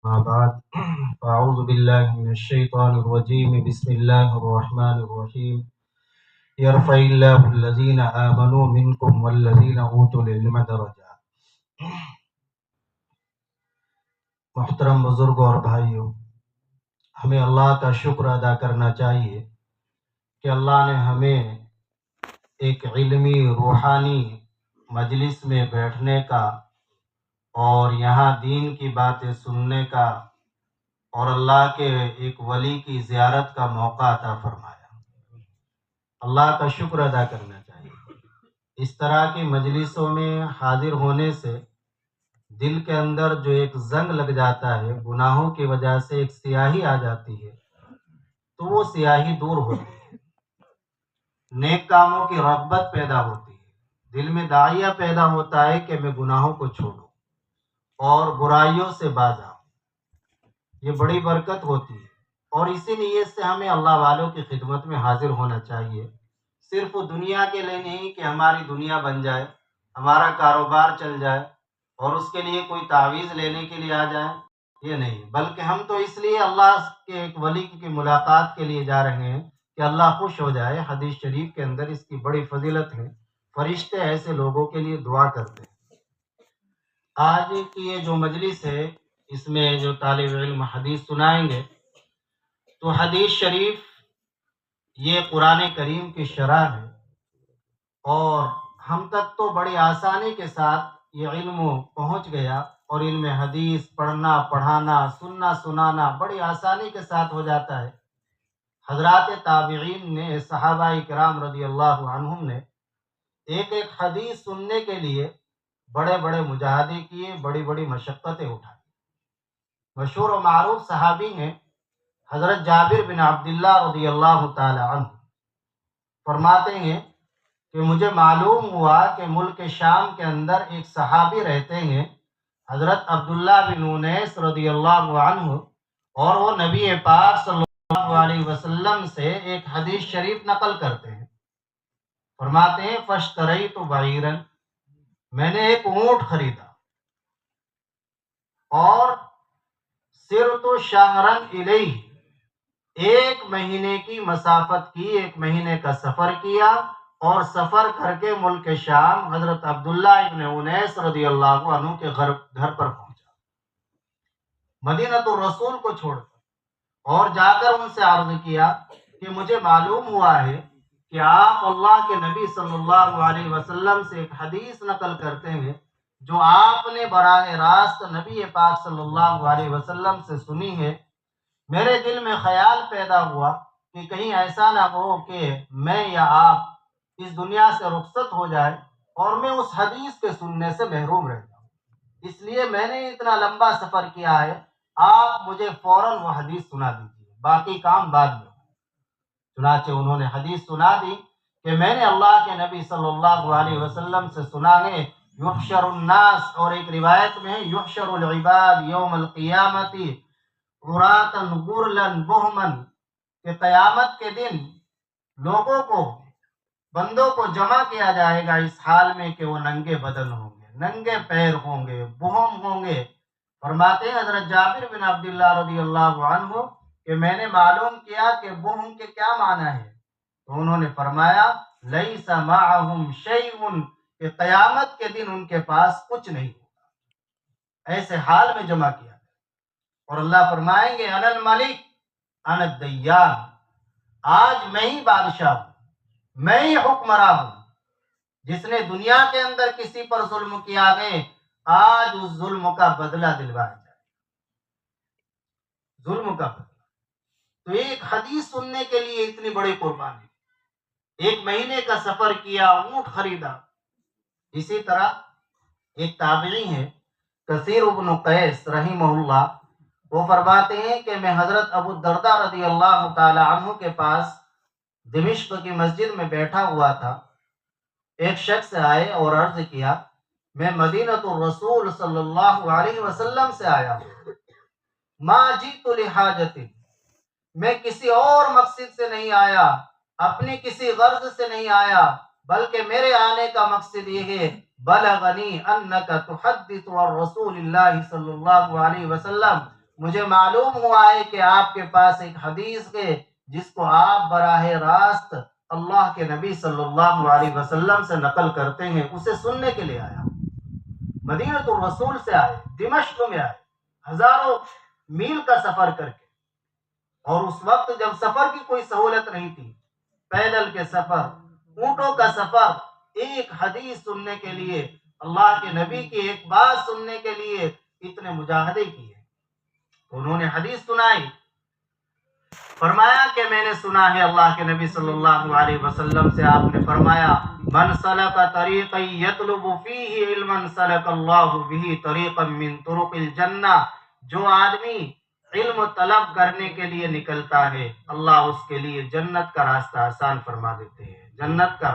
ما بعد أعوذ بالله من الشيطان الرجيم بسم الله الرحمن الرحيم يرفع الله الذين آمنوا منكم والذين أوتوا العلم درجات۔ محترم بزرگوں اور بھائیوں، ہمیں اللہ کا شکر ادا کرنا چاہیے کہ اللہ نے ہمیں ایک علمی روحانی مجلس میں بیٹھنے کا اور یہاں دین کی باتیں سننے کا اور اللہ کے ایک ولی کی زیارت کا موقع عطا فرمایا۔ اللہ کا شکر ادا کرنا چاہیے۔ اس طرح کی مجلسوں میں حاضر ہونے سے دل کے اندر جو ایک زنگ لگ جاتا ہے، گناہوں کی وجہ سے ایک سیاہی آ جاتی ہے، تو وہ سیاہی دور ہوتی ہے، نیک کاموں کی رغبت پیدا ہوتی ہے، دل میں داعیہ پیدا ہوتا ہے کہ میں گناہوں کو چھوڑوں اور برائیوں سے باز آؤں۔ یہ بڑی برکت ہوتی ہے، اور اسی نیت سے ہمیں اللہ والوں کی خدمت میں حاضر ہونا چاہیے، صرف دنیا کے لیے نہیں کہ ہماری دنیا بن جائے، ہمارا کاروبار چل جائے اور اس کے لیے کوئی تعویذ لینے کے لیے آ جائے، یہ نہیں، بلکہ ہم تو اس لیے اللہ کے ایک ولی کی ملاقات کے لیے جا رہے ہیں کہ اللہ خوش ہو جائے۔ حدیث شریف کے اندر اس کی بڑی فضیلت ہے، فرشتے ایسے لوگوں کے لیے دعا کرتے ہیں۔ آج کی یہ جو مجلس ہے، اس میں جو طالب علم حدیث سنائیں گے، تو حدیث شریف یہ قرآن کریم کی شرح ہے، اور ہم تک تو بڑی آسانی کے ساتھ یہ علم پہنچ گیا، اور علم حدیث پڑھنا پڑھانا سننا سنانا بڑی آسانی کے ساتھ ہو جاتا ہے۔ حضرات تابعین نے، صحابہ کرام رضی اللہ عنہم نے ایک ایک حدیث سننے کے لیے بڑے بڑے مجاہدے کیے، بڑی بڑی مشقتیں اٹھائی۔ مشہور و معروف صحابی ہیں حضرت جابر بن عبداللہ رضی اللہ تعالی عنہ، فرماتے ہیں کہ مجھے معلوم ہوا کہ ملک شام کے اندر ایک صحابی رہتے ہیں حضرت عبداللہ بن انیس رضی اللہ عنہ، اور وہ نبی پاک صلی اللہ علیہ وسلم سے ایک حدیث شریف نقل کرتے ہیں۔ فرماتے ہیں فاشتریت بعیرا، میں نے ایک اونٹ خریدا، اور سرت شہرا الیہ، ایک مہینے کی مسافت کی، ایک مہینے کا سفر کیا، اور سفر کر کے ملک شام حضرت عبداللہ ابن انیس رضی اللہ عنہ کے گھر پر پہنچا، مدینہ الرسول کو چھوڑ کر، اور جا کر ان سے عرض کیا کہ مجھے معلوم ہوا ہے کہ آپ اللہ کے نبی صلی اللہ علیہ وسلم سے ایک حدیث نقل کرتے ہیں جو آپ نے براہ راست نبی پاک صلی اللہ علیہ وسلم سے سنی ہے۔ میرے دل میں خیال پیدا ہوا کہ کہیں ایسا نہ ہو کہ میں یا آپ اس دنیا سے رخصت ہو جائے اور میں اس حدیث کے سننے سے محروم رہ جاؤں، اس لیے میں نے اتنا لمبا سفر کیا ہے، آپ مجھے فوراً وہ حدیث سنا دیجیے، باقی کام بعد میں۔ چنانچہ انہوں نے حدیث سنا دی کہ میں نے اللہ کے نبی صلی اللہ علیہ وسلم سے سنا ہے، یحشر الناس، اور ایک روایت میں ہے یحشر العباد یوم القیامت عراتا غرلا بہما، کہ قیامت کے دن لوگوں کو، بندوں کو جمع کیا جائے گا اس حال میں کہ وہ ننگے بدن ہوں گے، ننگے پیر ہوں گے، بہم ہوں گے۔ فرماتے ہیں حضرت جابر بن عبداللہ رضی اللہ عنہ کہ میں نے معلوم کیا کہ بہم کے کیا معنی ہے، تو انہوں نے فرمایا لیس معہم شیء، کہ قیامت کے دن ان کے پاس کچھ نہیں ہوگا، ایسے حال میں جمع کیا۔ اور اللہ فرمائیں گے انا الملک انا الدیان، آج میں ہی بادشاہ ہوں، میں ہی حکمراں ہوں، جس نے دنیا کے اندر کسی پر ظلم کیا ہے آج اس ظلم کا بدلہ دلوایا جائے، ظلم کا بدلہ۔ تو ایک حدیث سننے کے لیے اتنی بڑی قربانی، ایک مہینے کا سفر کیا، اونٹ خریدا۔ اسی طرح ایک تابعی ہے کثیر بن قیس رحمہ اللہ، وہ فرماتے ہیں کہ میں حضرت ابو الدرداء رضی اللہ تعالی عنہ کے پاس دمشق کی مسجد میں بیٹھا ہوا تھا، ایک شخص آئے اور عرض کیا میں مدینہ الرسول صلی اللہ علیہ وسلم سے آیا ہوں، ما جئت لحاجت، میں کسی اور مقصد سے نہیں آیا، اپنی کسی غرض سے نہیں آیا، بلکہ میرے آنے کا مقصد یہ ہے بلغنی انک تحدث عن رسول اللہ صلی اللہ علیہ وسلم مجھے معلوم ہوا ہے کہ آپ کے پاس ایک حدیث ہے جس کو آپ براہ راست اللہ کے نبی صلی اللہ علیہ وسلم سے نقل کرتے ہیں، اسے سننے کے لیے آیا۔ مدینہ الرسول سے آئے، دمشق میں آئے، ہزاروں میل کا سفر کر کے، اور اس وقت جب سفر کی کوئی سہولت نہیں تھی، پیدل کے سفر، اونٹوں کا سفر، ایک حدیث سننے کے لیے، اللہ کے نبی کی ایک بات سننے کے لیے اتنے مجاہدے کیے۔ انہوں نے حدیث سنائی، فرمایا کہ میں نے سنا ہے اللہ کے نبی صلی اللہ علیہ وسلم سے، آپ نے فرمایا من سلک طریقا یطلب فیہ علما سلک اللہ بہ طریقا من طرق الجنہ، جو آدمی علم طلب کرنے کے لیے نکلتا ہے اللہ اس کے لیے جنت کا راستہ آسان فرما دیتے ہیں، جنت کا